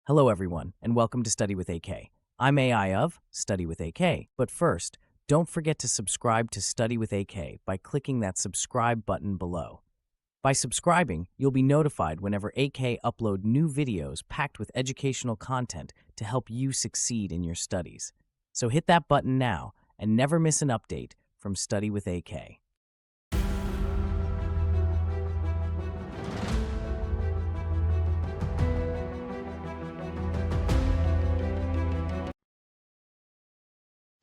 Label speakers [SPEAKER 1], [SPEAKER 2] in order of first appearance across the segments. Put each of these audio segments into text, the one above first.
[SPEAKER 1] Hello, everyone, and welcome to Study with AK. I'm AI of Study with AK. But first, don't forget to subscribe to Study with AK by clicking that subscribe button below. By subscribing, you'll be notified whenever AK upload new videos packed with educational content to help you succeed in your studies. So hit that button now and never miss an update from Study with AK.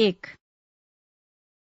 [SPEAKER 2] 1।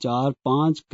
[SPEAKER 3] 4-5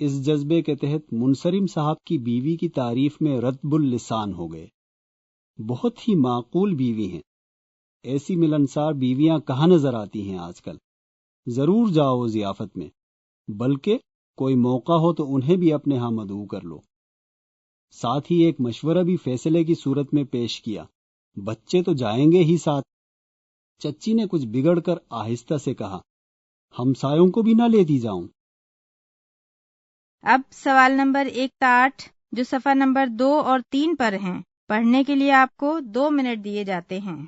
[SPEAKER 3] اس جذبے کے تحت منصرم صاحب کی بیوی کی تعریف میں رطب اللسان ہو گئے۔ بہت ہی معقول بیوی ہیں، ایسی ملنسار بیویاں کہاں نظر آتی ہیں آج کل۔ ضرور جاؤ ضیافت میں، بلکہ کوئی موقع ہو تو انہیں بھی اپنے ہاں مدعو کر لو۔ ساتھ ہی ایک مشورہ بھی فیصلے کی صورت میں پیش کیا، بچے تو جائیں گے ہی ساتھ۔ چچی نے کچھ بگڑ کر آہستہ سے کہا، ہمسایوں کو بھی نہ لیتی جاؤں۔
[SPEAKER 2] اب سوال نمبر 1 تا 8 جو صفحہ نمبر 2 اور 3 پر ہیں، پڑھنے کے لیے آپ کو 2 منٹ دیے جاتے ہیں۔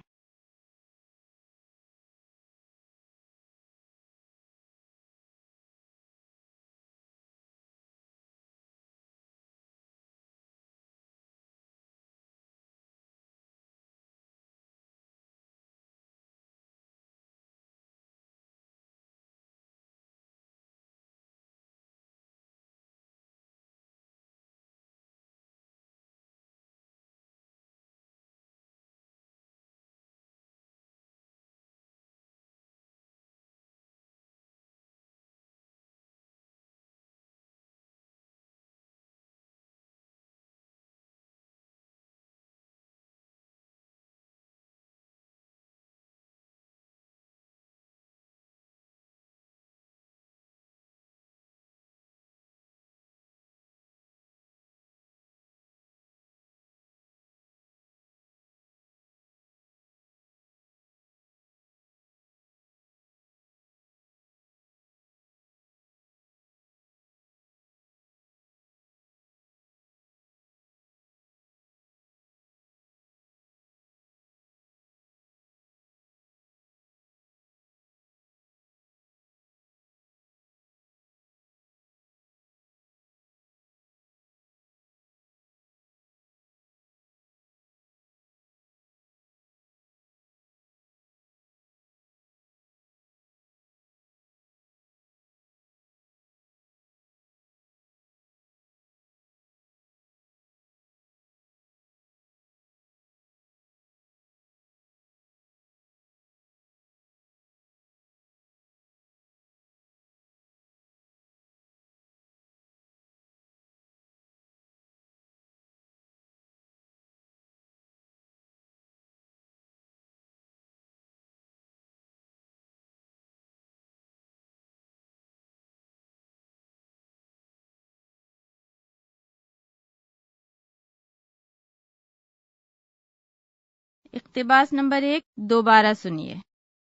[SPEAKER 2] اقتباس نمبر 1 دوبارہ سنیے۔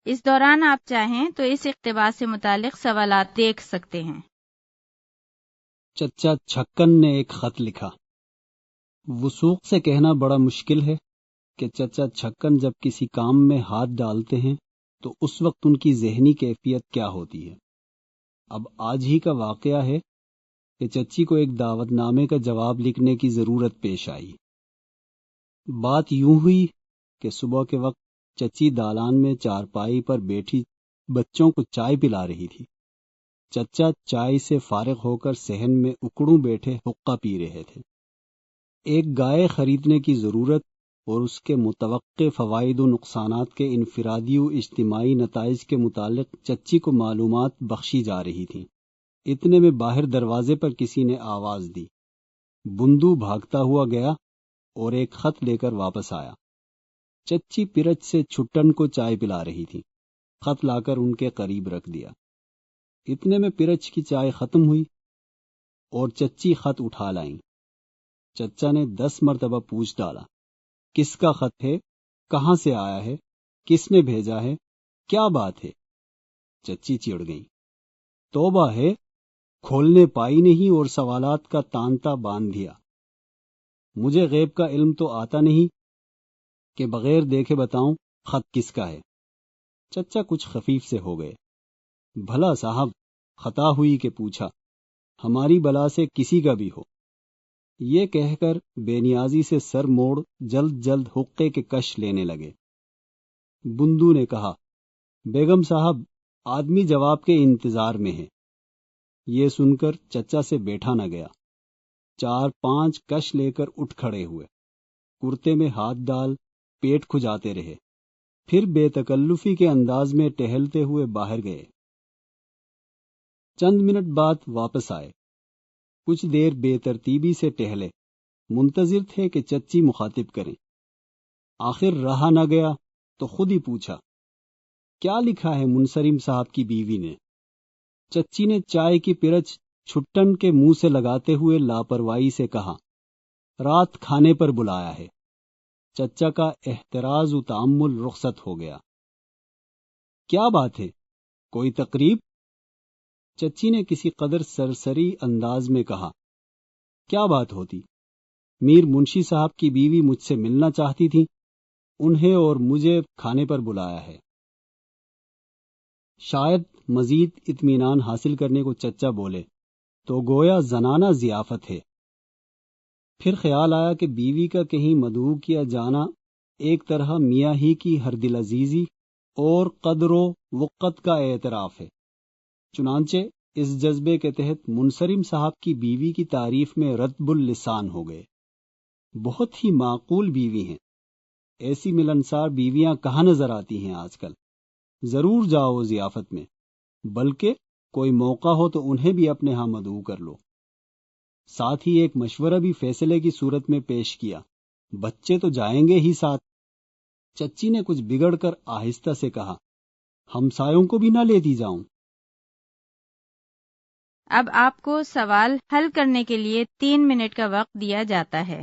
[SPEAKER 2] اس دوران آپ چاہیں تو اس اقتباس سے متعلق سوالات دیکھ سکتے ہیں۔
[SPEAKER 3] چچا چھکن نے ایک خط لکھا۔ وثوق سے کہنا بڑا مشکل ہے کہ چچا چھکن جب کسی کام میں ہاتھ ڈالتے ہیں تو اس وقت ان کی ذہنی کیفیت کیا ہوتی ہے۔ اب آج ہی کا واقعہ ہے کہ چچی کو ایک دعوت نامے کا جواب لکھنے کی ضرورت پیش آئی۔ بات یوں ہوئی کہ صبح کے وقت چچی دالان میں چارپائی پر بیٹھی بچوں کو چائے پلا رہی تھی۔ چچا چائے سے فارغ ہو کر صحن میں اکڑوں بیٹھے حقہ پی رہے تھے۔ ایک گائے خریدنے کی ضرورت اور اس کے متوقع فوائد و نقصانات کے انفرادی و اجتماعی نتائج کے متعلق چچی کو معلومات بخشی جا رہی تھیں۔ اتنے میں باہر دروازے پر کسی نے آواز دی۔ بندو بھاگتا ہوا گیا اور ایک خط لے کر واپس آیا۔ چچی پرچ سے چھٹن کو چائے پلا رہی تھی۔ خط لا کر ان کے قریب رکھ دیا۔ اتنے میں پرچ کی چائے ختم ہوئی اور چچی خط اٹھا لائیں۔ چچا نے 10 مرتبہ پوچھ ڈالا، کس کا خط ہے؟ کہاں سے آیا ہے؟ کس نے بھیجا ہے؟ کیا بات ہے؟ چچی چڑ گئی۔ توبہ ہے، کھولنے پائی نہیں اور سوالات کا تانتا باندھ دیا۔ مجھے غیب کا علم تو آتا نہیں کہ بغیر دیکھے بتاؤں خط کس کا ہے۔ چچا کچھ خفیف سے ہو گئے۔ بھلا صاحب، خطا ہوئی کہ پوچھا، ہماری بلا سے کسی کا بھی ہو۔ یہ کہہ کر بے نیازی سے سر موڑ جلد جلد حقے کے کش لینے لگے۔ بندو نے کہا، بیگم صاحب، آدمی جواب کے انتظار میں ہے۔ یہ سن کر چچا سے بیٹھا نہ گیا۔ 4-5 کش لے کر اٹھ کھڑے ہوئے، کرتے میں ہاتھ ڈال پیٹ کھجاتے رہے، پھر بے تکلفی کے انداز میں ٹہلتے ہوئے باہر گئے۔ چند منٹ بعد واپس آئے۔ کچھ دیر بے ترتیبی سے ٹہلے، منتظر تھے کہ چچی مخاطب کریں۔ آخر رہا نہ گیا تو خود ہی پوچھا، کیا لکھا ہے منصرم صاحب کی بیوی نے؟ چچی نے چائے کی پرچ چھٹن کے منہ سے لگاتے ہوئے لاپرواہی سے کہا، رات کھانے پر بلایا ہے۔ چچا کا احتراز و تأمل رخصت ہو گیا۔ کیا بات ہے، کوئی تقریب؟ چچی نے کسی قدر سرسری انداز میں کہا، کیا بات ہوتی؟ میر منشی صاحب کی بیوی مجھ سے ملنا چاہتی تھی، انہیں اور مجھے کھانے پر بلایا ہے۔ شاید مزید اطمینان حاصل کرنے کو چچا بولے تو گویا زنانہ ضیافت ہے۔ پھر خیال آیا کہ بیوی کا کہیں مدعو کیا جانا ایک طرح میاں ہی کی ہر دل عزیزی اور قدر و وقت کا اعتراف ہے۔ چنانچہ اس جذبے کے تحت منصرم صاحب کی بیوی کی تعریف میں رطب اللسان ہو گئے۔ بہت ہی معقول بیوی ہیں، ایسی ملنسار بیویاں کہاں نظر آتی ہیں آج کل۔ ضرور جاؤ ضیافت میں، بلکہ کوئی موقع ہو تو انہیں بھی اپنے ہاں مدعو کر لو۔ ساتھ ہی ایک مشورہ بھی فیصلے کی صورت میں پیش کیا، بچے تو جائیں گے ہی ساتھ۔ چچی نے کچھ بگڑ کر آہستہ سے کہا، ہمسایوں کو بھی نہ لیتی جاؤں؟
[SPEAKER 2] اب آپ کو سوال حل کرنے کے لیے 3 منٹ کا وقت دیا جاتا ہے۔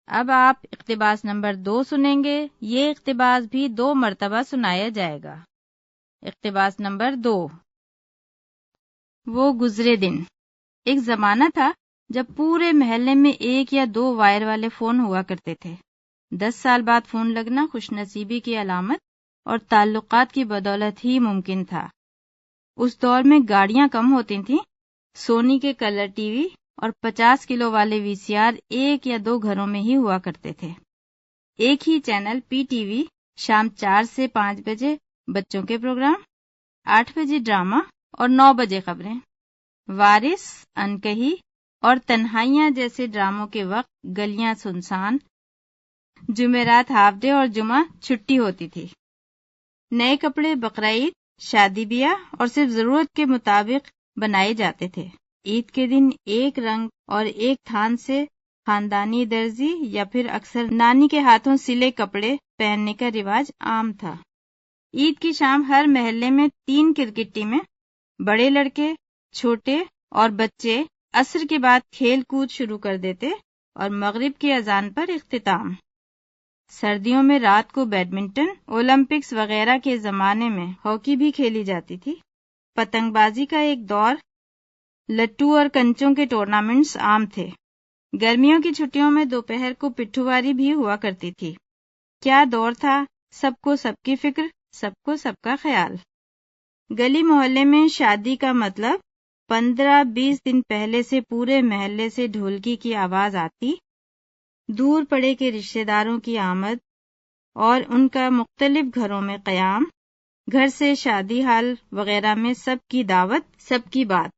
[SPEAKER 2] اب آپ اقتباس نمبر 2 سنیں گے۔ یہ اقتباس بھی 2 مرتبہ سنایا جائے گا۔ اقتباس نمبر 2۔ وہ گزرے دن۔ ایک زمانہ تھا جب پورے محلے میں 1 یا 2 وائر والے فون ہوا کرتے تھے۔ 10 سال بعد فون لگنا خوش نصیبی کی علامت اور تعلقات کی بدولت ہی ممکن تھا۔ اس دور میں گاڑیاں کم ہوتی تھیں، سونی کے کلر ٹی وی اور 50 کلو والے وی سی آر 1 یا 2 گھروں میں ہی ہوا کرتے تھے۔ ایک ہی چینل پی ٹی وی، شام 4 سے 5 بجے بچوں کے پروگرام، 8 بجے ڈرامہ اور 9 بجے خبریں۔ وارث، انکہی اور تنہائیاں جیسے ڈراموں کے وقت گلیاں سنسان، جمعرات ہاف ڈے اور جمعہ چھٹی ہوتی تھی۔ نئے کپڑے بقرعید، شادی بیاہ اور صرف ضرورت کے مطابق بنائے جاتے تھے۔ عید کے دن ایک رنگ اور ایک تھان سے خاندانی درزی یا پھر اکثر نانی کے ہاتھوں سلے کپڑے پہننے کا رواج عام تھا۔ عید کی شام ہر محلے میں 3 کرکٹ ٹیمیں، بڑے لڑکے، چھوٹے اور بچے عصر کے بعد کھیل کود شروع کر دیتے اور مغرب کی اذان پر اختتام۔ سردیوں میں رات کو بیڈمنٹن، اولمپکس وغیرہ کے زمانے میں ہاکی بھی کھیلی جاتی تھی۔ پتنگ بازی کا ایک دور، لٹو اور کنچوں کے ٹورنامنٹس عام تھے۔ گرمیوں کی چھٹیوں میں دوپہر کو پٹھواری بھی ہوا کرتی تھی۔ کیا دور تھا، سب کو سب کی فکر، سب کو سب کا خیال۔ گلی محلے میں شادی کا مطلب 15-20 دن پہلے سے پورے محلے سے ڈھولکی کی آواز آتی، دور پڑے کے رشتہ داروں کی آمد اور ان کا مختلف گھروں میں قیام، گھر سے شادی ہال وغیرہ میں سب کی دعوت، سب کی بات۔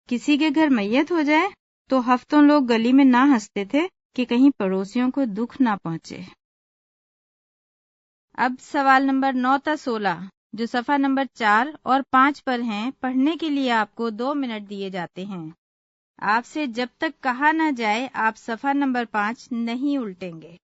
[SPEAKER 2] کسی کے گھر میت ہو جائے تو ہفتوں لوگ گلی میں نہ ہنستے تھے کہ کہیں پڑوسیوں کو دکھ نہ پہنچے۔ اب سوال نمبر 9 تا 16 جو صفحہ نمبر 4 اور 5 پر ہیں، پڑھنے کے لیے آپ کو 2 منٹ دیے جاتے ہیں۔ آپ سے جب تک کہا نہ جائے آپ صفحہ نمبر 5 نہیں الٹیں گے۔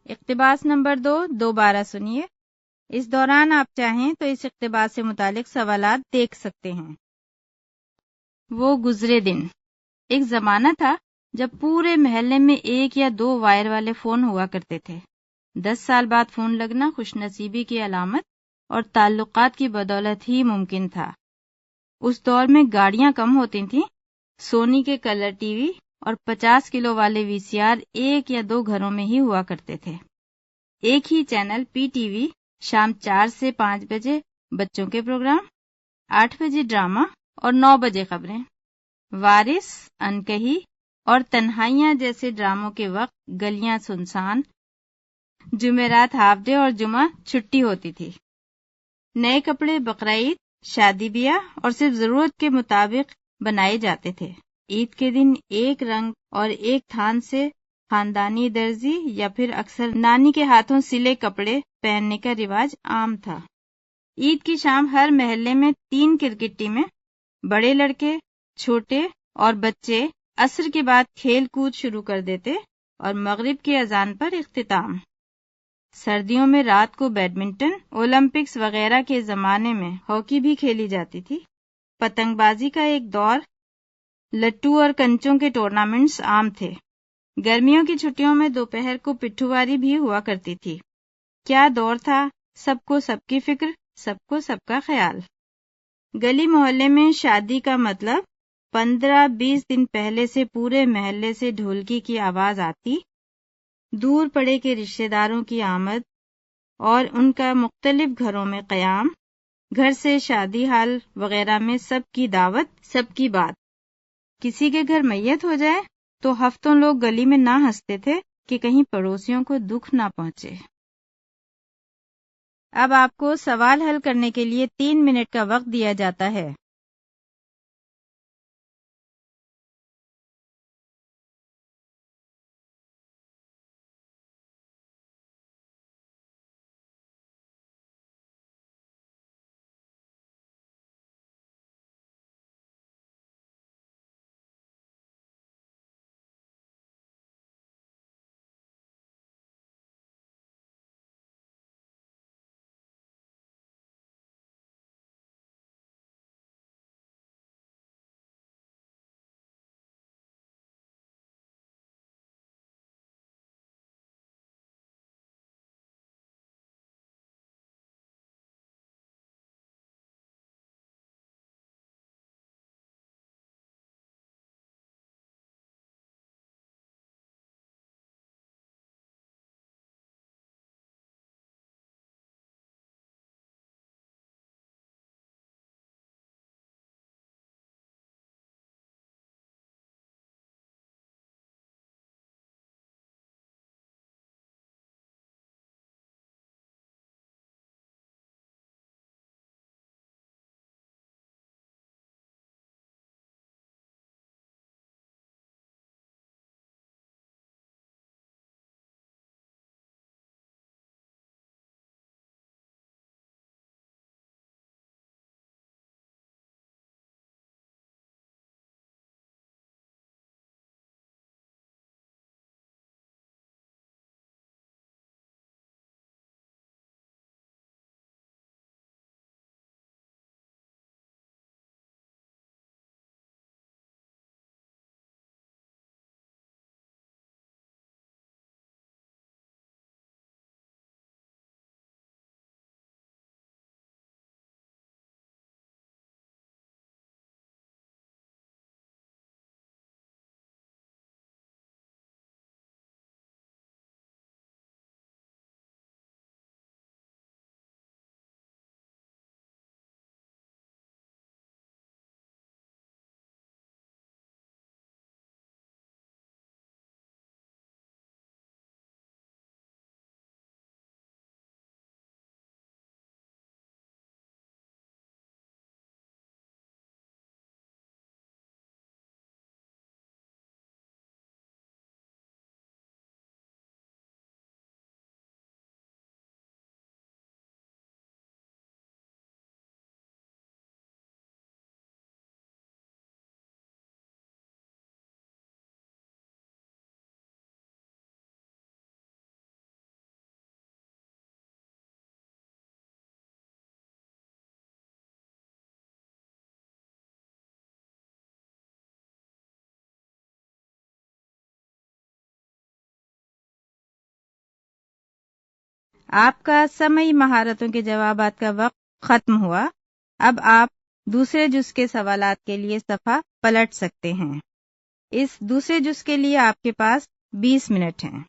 [SPEAKER 2] اقتباس نمبر 2 دوبارہ سنیے۔ اس دوران آپ چاہیں تو اس اقتباس سے متعلق سوالات دیکھ سکتے ہیں۔ وہ گزرے دن۔ ایک زمانہ تھا جب پورے محلے میں 1 یا 2 وائر والے فون ہوا کرتے تھے۔ 10 سال بعد فون لگنا خوش نصیبی کی علامت اور تعلقات کی بدولت ہی ممکن تھا۔ اس دور میں گاڑیاں کم ہوتی تھیں، سونی کے کلر ٹی وی اور 50 کلو والے وی سی آر 1 یا 2 گھروں میں ہی ہوا کرتے تھے۔ ایک ہی چینل پی ٹی وی، شام 4 سے 5 بجے بچوں کے پروگرام، 8 بجے ڈرامہ اور 9 بجے خبریں۔ وارث، انکہی اور تنہائیاں جیسے ڈراموں کے وقت گلیاں سنسان، جمعرات ہاف ڈے اور جمعہ چھٹی ہوتی تھی۔ نئے کپڑے بقرعید، شادی بیاہ اور صرف ضرورت کے مطابق بنائے جاتے تھے۔ عید کے دن ایک رنگ اور ایک تھان سے خاندانی درزی یا پھر اکثر نانی کے ہاتھوں سلے کپڑے پہننے کا رواج عام تھا۔ عید کی شام ہر محلے میں 3 کرکٹ ٹیمیں، بڑے لڑکے، چھوٹے اور بچے عصر کے بعد کھیل کود شروع کر دیتے اور مغرب کی اذان پر اختتام۔ سردیوں میں رات کو بیڈمنٹن، اولمپکس وغیرہ کے زمانے میں ہاکی بھی کھیلی جاتی تھی۔ پتنگ بازی کا ایک دور، لٹو اور کنچوں کے ٹورنامنٹس عام تھے۔ گرمیوں کی چھٹیوں میں دوپہر کو پٹھواری بھی ہوا کرتی تھی۔ کیا دور تھا، سب کو سب کی فکر، سب کو سب کا خیال۔ گلی محلے میں شادی کا مطلب 15-20 دن پہلے سے پورے محلے سے ڈھولکی کی آواز آتی، دور پڑے کے رشتہ داروں کی آمد اور ان کا مختلف گھروں میں قیام، گھر سے شادی ہال وغیرہ میں سب کی دعوت، سب کی بات۔ کسی کے گھر میت ہو جائے تو ہفتوں لوگ گلی میں نہ ہنستے تھے کہ کہیں پڑوسیوں کو دکھ نہ پہنچے۔ اب آپ کو سوال حل کرنے کے لیے 3 منٹ کا وقت دیا جاتا ہے۔ آپ کا سمعی مہارتوں کے جوابات کا وقت ختم ہوا۔ اب آپ دوسرے جز کے سوالات کے لیے صفحہ پلٹ سکتے ہیں۔ اس دوسرے جز کے لیے آپ کے پاس 20 منٹ ہیں۔